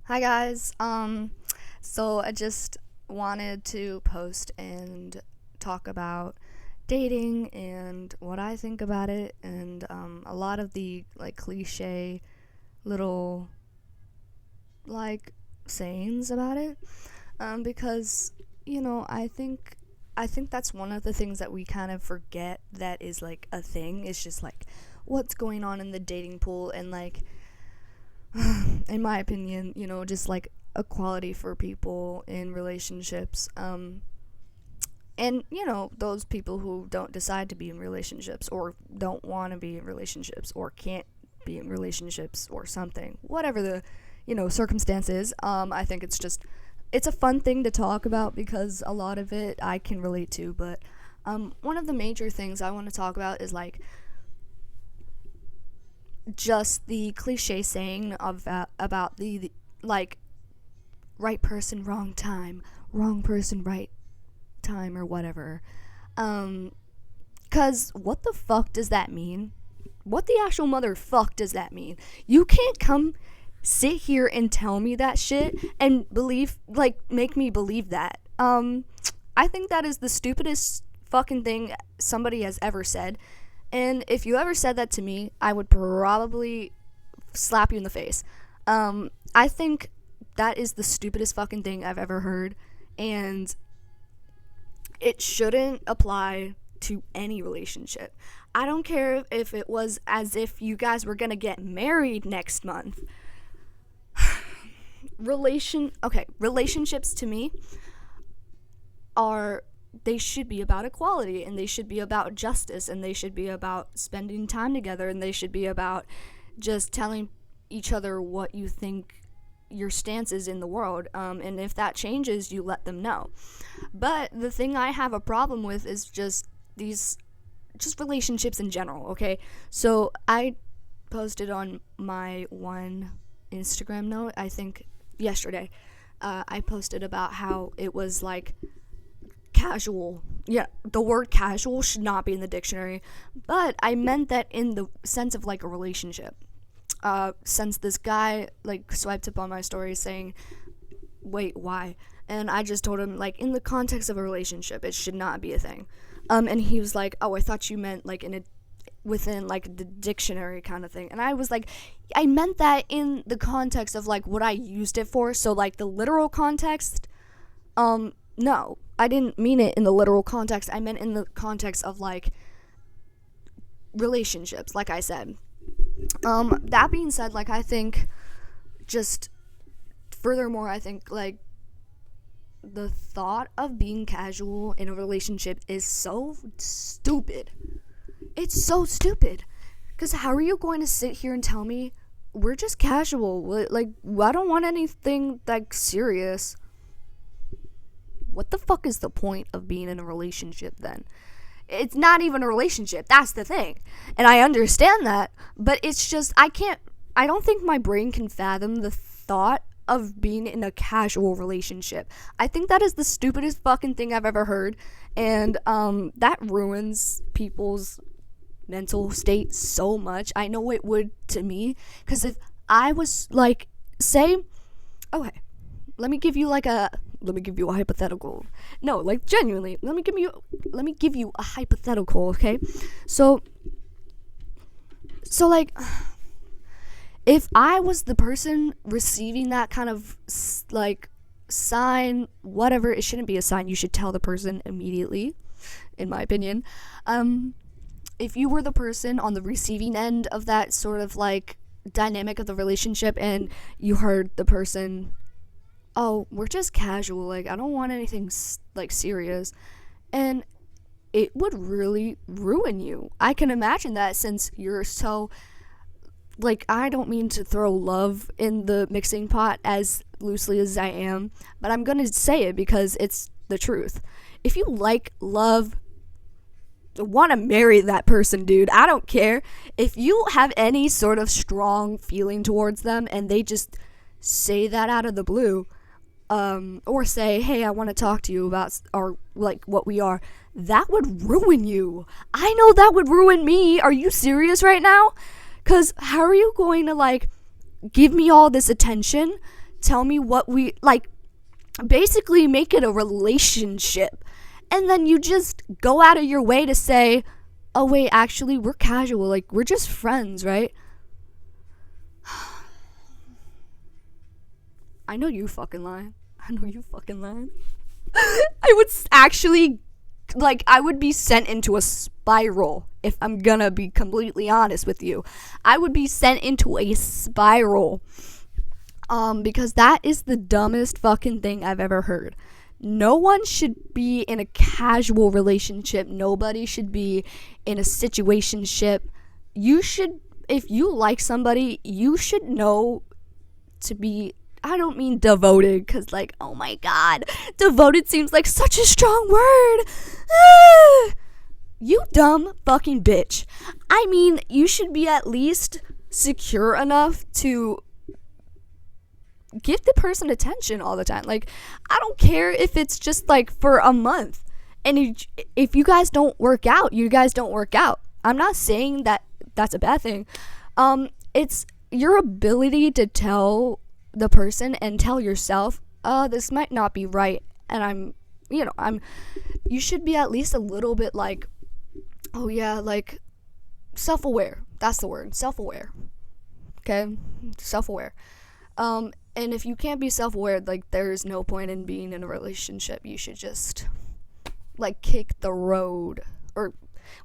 Hi guys. So I just wanted to post and talk about dating and what I think about it and a lot of the like cliche little like sayings about it. Because I think that's one of the things that we kind of forget that is like a thing. It's just like what's going on in the dating pool and like in my opinion, just like equality for people in relationships. And those people who don't decide to be in relationships or don't want to be in relationships or can't be in relationships or something, whatever the circumstance is. I think it's a fun thing to talk about because a lot of it I can relate to. But one of the major things I want to talk about is like just the cliche saying of about the like right person wrong time, wrong person right time, or whatever. Cuz what the fuck does that mean? What the actual motherfuck does that mean? You can't come sit here and tell me that shit and make me believe that. I think that is the stupidest fucking thing somebody has ever said. And if you ever said that to me, I would probably slap you in the face. I think that is the stupidest fucking thing I've ever heard. And it shouldn't apply to any relationship. I don't care if it was as if you guys were gonna get married next month. Relationships to me are, they should be about equality, and they should be about justice, and they should be about spending time together, and they should be about just telling each other what you think your stance is in the world. And if that changes, you let them know. But the thing I have a problem with is just relationships in general. Okay, so I posted on my one Instagram note, I think yesterday. I posted about how it was like casual. Yeah, the word casual should not be in the dictionary, but I meant that in the sense of like a relationship. Since this guy like swiped up on my story saying, "Wait, why?" and I just told him like in the context of a relationship, it should not be a thing. And he was like, "Oh, I thought you meant like within like the dictionary kind of thing." And I was like, I meant that in the context of like what I used it for. So like the literal context, no, I didn't mean it in the literal context. I meant in the context of like relationships, like I said. That being said, like I think just furthermore, I think like the thought of being casual in a relationship is so stupid. It's so stupid. Because how are you going to sit here and tell me we're just casual? Like, I don't want anything like serious. What the fuck is the point of being in a relationship then? It's not even a relationship. That's the thing. And I understand that, but it's just, I don't think my brain can fathom the thought of being in a casual relationship. I think that is the stupidest fucking thing I've ever heard. And that ruins people's mental state so much. I know it would to me. Because if I was like, say, okay, let me give you a hypothetical. No, like genuinely, let me give you a hypothetical, okay? So like if I was the person receiving that kind of like sign, whatever, it shouldn't be a sign. You should tell the person immediately, in my opinion. If you were the person on the receiving end of that sort of like dynamic of the relationship and you heard the person, "Oh, we're just casual, like I don't want anything like serious," and it would really ruin you. I can imagine that, since you're so like, I don't mean to throw love in the mixing pot as loosely as I am, but I'm gonna say it because it's the truth. If you like love, want to marry that person, dude. I don't care if you have any sort of strong feeling towards them and they just say that out of the blue, or say, "Hey, I want to talk to you about our like what we are." That would ruin you. I know that would ruin me. Are you serious right now? Cause how are you going to like give me all this attention tell me what we like, basically make it a relationship, and then you just go out of your way to say, oh wait, actually we're casual, like we're just friends, right? I know you fucking lying. I would actually, like, I would be sent into a spiral. If I'm gonna be completely honest with you, I would be sent into a spiral, because that is the dumbest fucking thing I've ever heard. No one should be in a casual relationship. Nobody should be in a situationship. You should, if you like somebody, you should know to be, I don't mean devoted, because, like, oh my god, devoted seems like such a strong word. You dumb fucking bitch. I mean, you should be at least secure enough to give the person attention all the time. Like, I don't care if it's just, like, for a month. And if you guys don't work out, you guys don't work out. I'm not saying that that's a bad thing. It's your ability to tell the person and tell yourself, this might not be right, and you should be at least a little bit like, oh yeah, like, self-aware. That's the word, self-aware. Okay, self-aware. And if you can't be self-aware, like, there's no point in being in a relationship. You should just, like, kick the road, or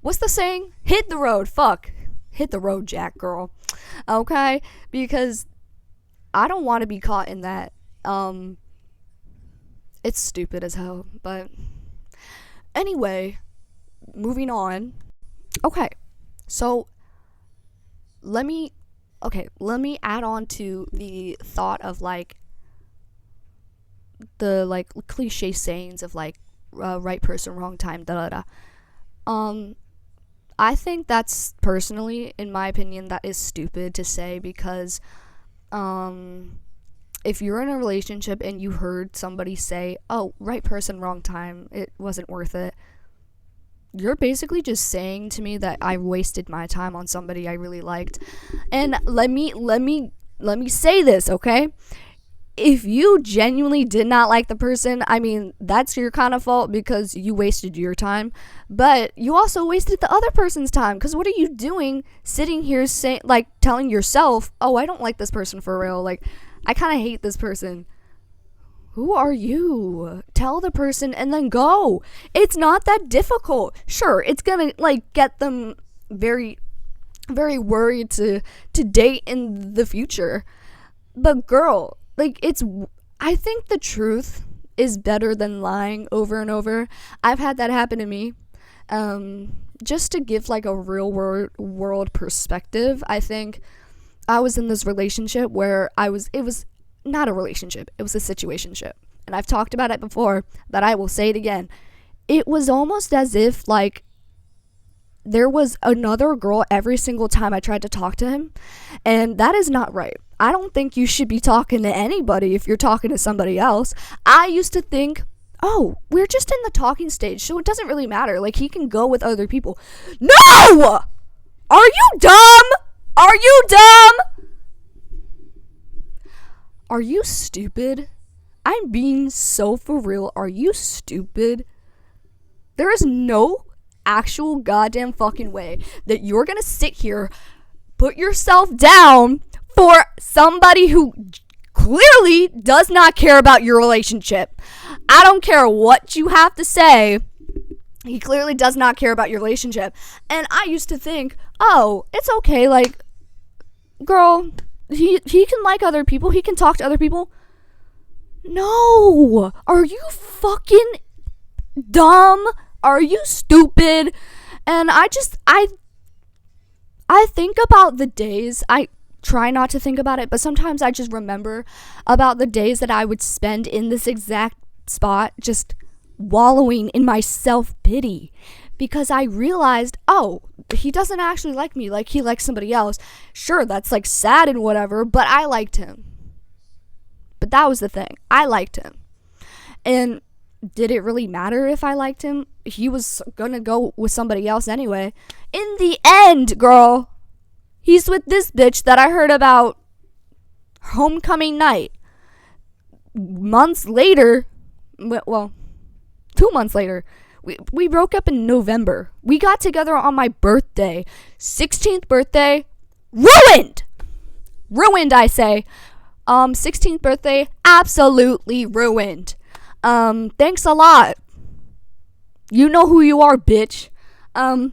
what's the saying? Hit the road. Fuck, hit the road, Jack girl. Okay, because I don't want to be caught in that. It's stupid as hell. But anyway, moving on. Okay, so let me add on to the thought of, like, the, like, cliche sayings of, like, right person, wrong time, da da da. I think that's, personally, in my opinion, that is stupid to say, because if you're in a relationship and you heard somebody say, oh, right person, wrong time, it wasn't worth it, you're basically just saying to me that I wasted my time on somebody I really liked. And let me say this, okay? If you genuinely did not like the person, I mean, that's your kind of fault, because you wasted your time. But you also wasted the other person's time, because what are you doing sitting here saying, like, telling yourself, oh, I don't like this person for real, like, I kind of hate this person. Who are you? Tell the person and then go. It's not that difficult. Sure, it's gonna, like, get them very, very worried to date in the future. But girl, like, I think the truth is better than lying over and over. I've had that happen to me. Just to give, like, a real world perspective, I think I was in this relationship where it was not a relationship, it was a situationship. And I've talked about it before, but I will say it again. It was almost as if, like, there was another girl every single time I tried to talk to him, and that is not right. I don't think you should be talking to anybody if you're talking to somebody else. I used to think, oh, we're just in the talking stage, so it doesn't really matter. Like, he can go with other people. No! Are you dumb? Are you dumb? Are you stupid? I'm being so for real. Are you stupid? There is no actual goddamn fucking way that you're gonna sit here, put yourself down for somebody who clearly does not care about your relationship. I don't care what you have to say. He clearly does not care about your relationship. And I used to think, oh, it's okay, like, girl, he can like other people, he can talk to other people. No! Are you fucking dumb? Are you stupid? And I think about the days, I try not to think about it, but sometimes I just remember about the days that I would spend in this exact spot, just wallowing in my self-pity, because I realized, oh, he doesn't actually like me, like, he likes somebody else. Sure, that's, like, sad and whatever, but I liked him. But that was the thing, I liked him. And did it really matter if I liked him? He was gonna go with somebody else anyway. In the end, girl, he's with this bitch that I heard about homecoming night. months later, well, 2 months later, we broke up in November. We got together on my birthday. 16th birthday, ruined! Ruined, I say. 16th birthday, absolutely ruined. Thanks a lot. You know who you are, bitch. But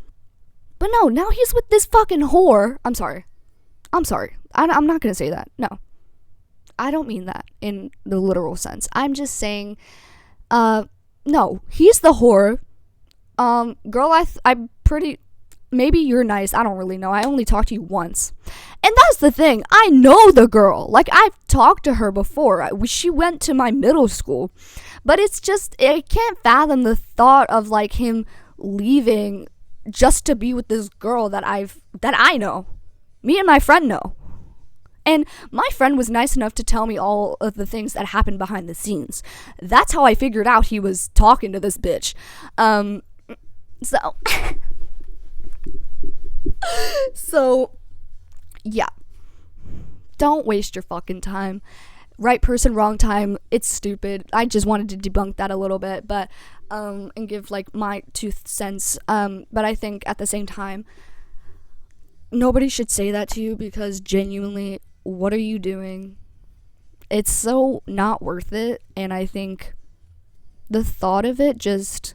no, now he's with this fucking whore. I'm sorry. I'm not gonna say that. No. I don't mean that in the literal sense. I'm just saying, no, he's the whore. Girl, I'm pretty, maybe you're nice. I don't really know. I only talked to you once. And that's the thing. I know the girl. Like, I've talked to her before. She went to my middle school. But it's just, I can't fathom the thought of, like, him leaving just to be with this girl that I know. Me and my friend know. And my friend was nice enough to tell me all of the things that happened behind the scenes. That's how I figured out he was talking to this bitch. So, yeah. Don't waste your fucking time. Right person, wrong time. It's stupid. I just wanted to debunk that a little bit, but, and give, like, my 2 cents. But I think at the same time, nobody should say that to you because genuinely, what are you doing? It's so not worth it. And I think the thought of it just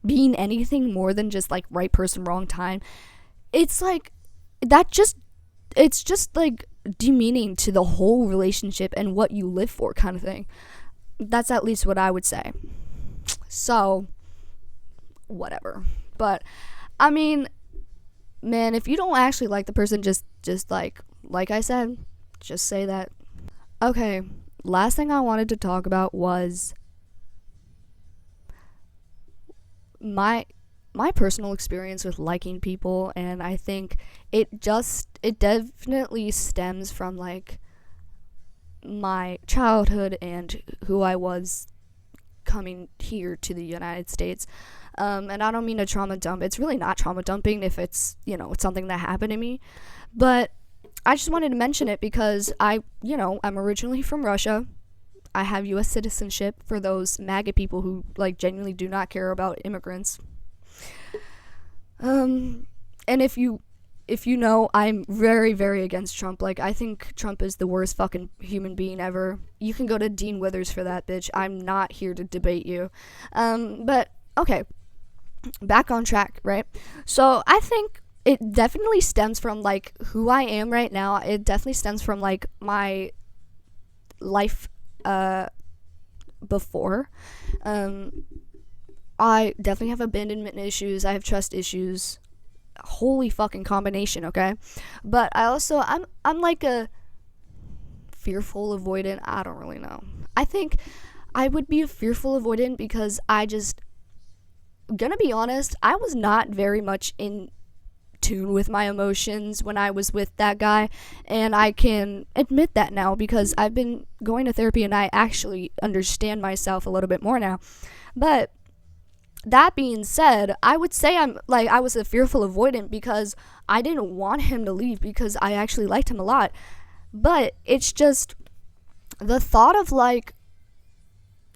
being anything more than just like right person, wrong time, it's like it's just like demeaning to the whole relationship and what you live for kind of thing. That's at least what I would say. So, whatever. But, I mean, man, if you don't actually like the person, just like I said, just say that. Okay, last thing I wanted to talk about was my personal experience with liking people, and I think it definitely stems from like my childhood and who I was coming here to the United States. And I don't mean to trauma dump. It's really not trauma dumping if it's, it's something that happened to me. But I just wanted to mention it because I'm originally from Russia. I have U.S. citizenship for those MAGA people who, like, genuinely do not care about immigrants. And if you know, I'm very, very against Trump. Like, I think Trump is the worst fucking human being ever. You can go to Dean Withers for that, bitch. I'm not here to debate you. But, okay. Back on track, right? So, I think it definitely stems from, like, who I am right now. It definitely stems from, like, my life before. I definitely have abandonment issues. I have trust issues. Holy fucking combination, okay? But I also, I'm like a fearful avoidant. I don't really know. I think I would be a fearful avoidant because gonna be honest, I was not very much in tune with my emotions when I was with that guy, and I can admit that now because I've been going to therapy and I actually understand myself a little bit more now. But that being said, I would say I was a fearful avoidant because I didn't want him to leave because I actually liked him a lot. But it's just the thought of like,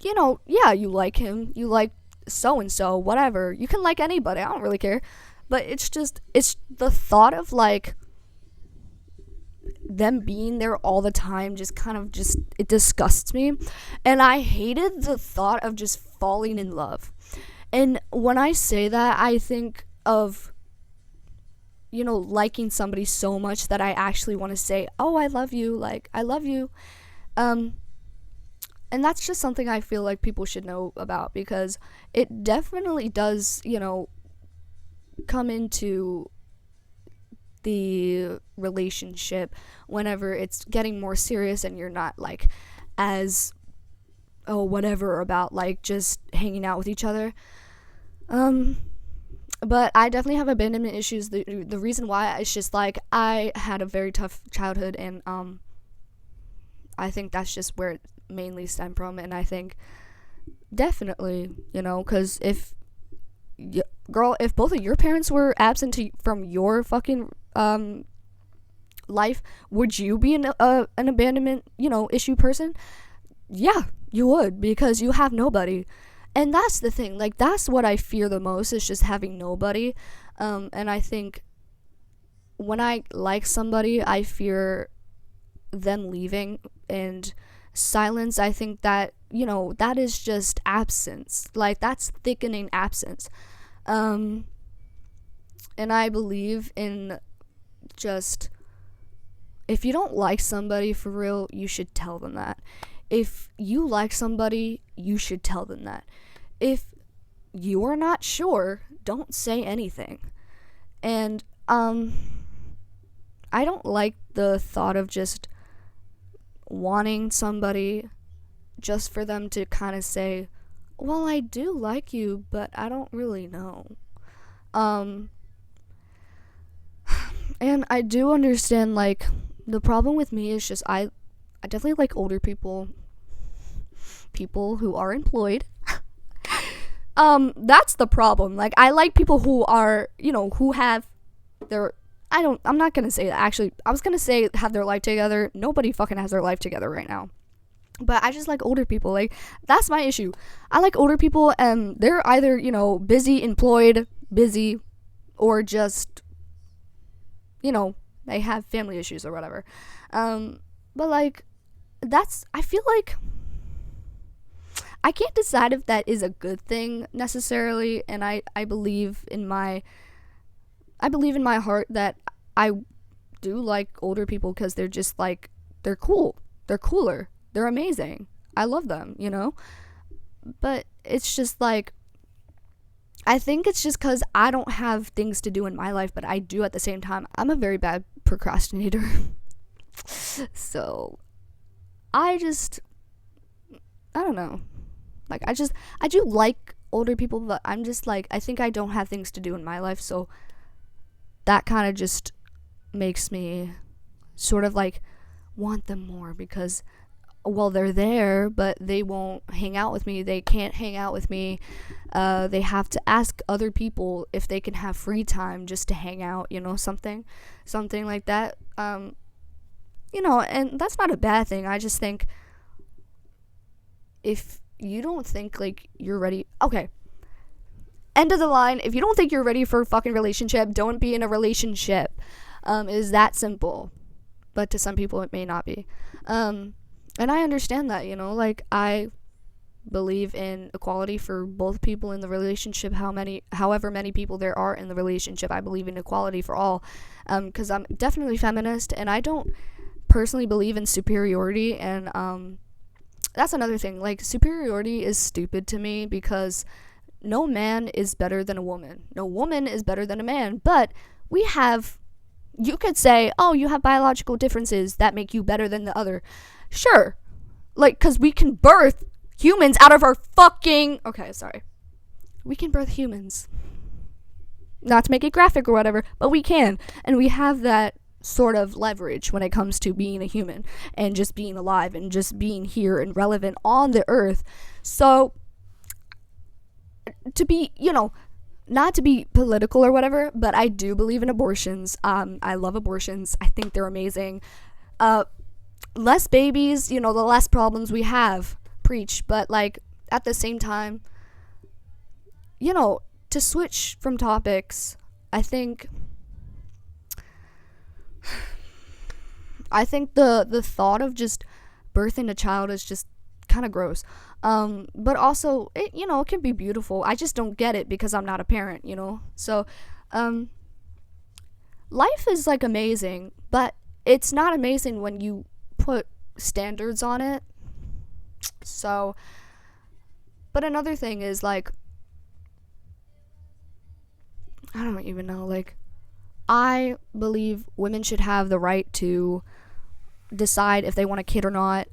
yeah, you like him, you like so-and-so, whatever. You can like anybody, I don't really care. But it's the thought of like them being there all the time it disgusts me. And I hated the thought of just falling in love. And when I say that, I think of, liking somebody so much that I actually want to say, oh, I love you, like, I love you. And that's just something I feel like people should know about because it definitely does, come into the relationship whenever it's getting more serious and you're not, like, as whatever about like just hanging out with each other. But I definitely have abandonment issues. The reason why is just like I had a very tough childhood, and I think that's just where it mainly stemmed from. And I think definitely, because if both of your parents were absent from your fucking life, would you be an abandonment issue person? yeah, you would, because you have nobody. And that's the thing, like, that's what I fear the most, is just having nobody. And I think when I like somebody, I fear them leaving, and silence, I think that, that is just absence. Like, that's thickening absence. And I believe in just, if you don't like somebody for real, you should tell them that. If you like somebody, you should tell them that. If you are not sure, don't say anything. And I don't like the thought of just wanting somebody just for them to kind of say, well, I do like you, but I don't really know. And I do understand, like, the problem with me is just I definitely like older people who are employed. That's the problem. Like, I like people who are, who have their, I'm not gonna say that, actually. I was gonna say have their life together. Nobody fucking has their life together right now. But I just like older people. Like, that's my issue. I like older people, and they're either, busy, employed, or just, they have family issues or whatever. But, like, I feel like I can't decide if that is a good thing necessarily, and I believe in my heart that I do like older people, because they're just, like, they're cool. They're cooler. They're amazing. I love them, But it's just, like, I think it's just because I don't have things to do in my life, but I do at the same time. I'm a very bad procrastinator. So, I don't know. Like, I do like older people, but I'm just, like, I think I don't have things to do in my life, so that kind of just makes me sort of, like, want them more, because, well, they're there, but they won't hang out with me. They can't hang out with me. They have to ask other people if they can have free time just to hang out, something like that. And that's not a bad thing. I just think if you don't think, like, you're ready, okay, end of the line, if you don't think you're ready for a fucking relationship, don't be in a relationship. It is that simple. But to some people, it may not be. And I understand that, like, I believe in equality for both people in the relationship. However many people there are in the relationship, I believe in equality for all. Because I'm definitely feminist, and I don't personally believe in superiority. And that's another thing. Like, superiority is stupid to me, because no man is better than a woman. No woman is better than a man. But you could say, oh, you have biological differences that make you better than the other. Sure. Like, because we can birth humans out of our fucking... Okay, sorry. We can birth humans. Not to make it graphic or whatever, but we can. And we have that sort of leverage when it comes to being a human and just being alive and just being here and relevant on the earth. So, to be, not to be political or whatever, but I do believe in abortions. I love abortions. I think they're amazing. Less babies, the less problems we have. Preach. But, like, at the same time, to switch from topics, I think the thought of just birthing a child is just kind of gross. But also, it can be beautiful. I just don't get it because I'm not a parent, So, life is, like, amazing, but it's not amazing when you put standards on it. So, but another thing is, like, I don't even know, like, I believe women should have the right to decide if they want a kid or not.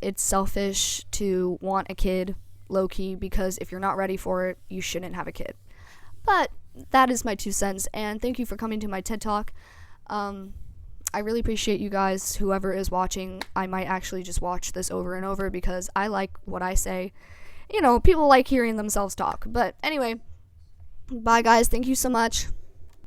It's selfish to want a kid, low-key, because if you're not ready for it, you shouldn't have a kid. But that is my 2 cents, and thank you for coming to my TED Talk. I really appreciate you guys, whoever is watching. I might actually just watch this over and over because I like what I say. People like hearing themselves talk. But anyway, bye guys, thank you so much.